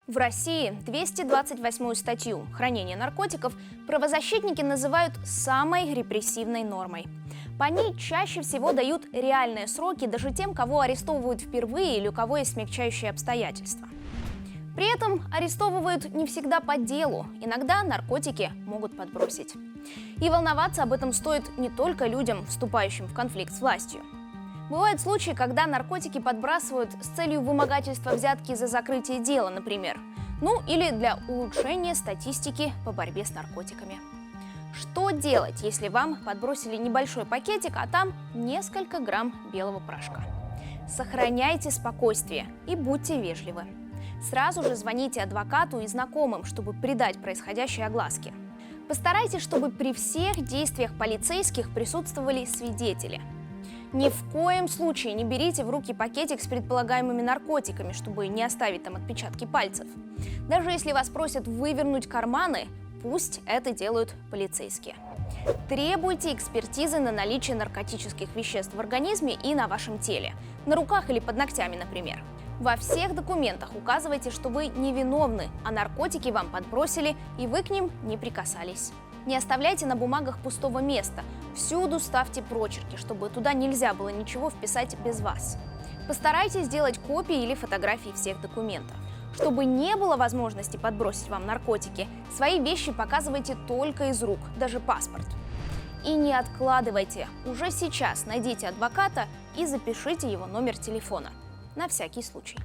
В России 228 статью «Хранение наркотиков» правозащитники называют самой репрессивной нормой. По ней чаще всего дают реальные сроки даже тем, кого арестовывают впервые или у кого есть смягчающие обстоятельства. При этом арестовывают не всегда по делу, иногда наркотики могут подбросить. И волноваться об этом стоит не только людям, вступающим в конфликт с властью. Бывают случаи, когда наркотики подбрасывают с целью вымогательства взятки за закрытие дела, например. Ну или для улучшения статистики по борьбе с наркотиками. Что делать, если вам подбросили небольшой пакетик, а там несколько грамм белого порошка? Сохраняйте спокойствие и будьте вежливы. Сразу же звоните адвокату и знакомым, чтобы придать происходящее огласке. Постарайтесь, чтобы при всех действиях полицейских присутствовали свидетели. Ни в коем случае не берите в руки пакетик с предполагаемыми наркотиками, чтобы не оставить там отпечатки пальцев. Даже если вас просят вывернуть карманы, пусть это делают полицейские. Требуйте экспертизы на наличие наркотических веществ в организме и на вашем теле, на руках или под ногтями, например. Во всех документах указывайте, что вы невиновны, а наркотики вам подбросили, и вы к ним не прикасались. Не оставляйте на бумагах пустого места. Всюду ставьте прочерки, чтобы туда нельзя было ничего вписать без вас. Постарайтесь сделать копии или фотографии всех документов. Чтобы не было возможности подбросить вам наркотики, свои вещи показывайте только из рук, даже паспорт. И не откладывайте. Уже сейчас найдите адвоката и запишите его номер телефона. На всякий случай.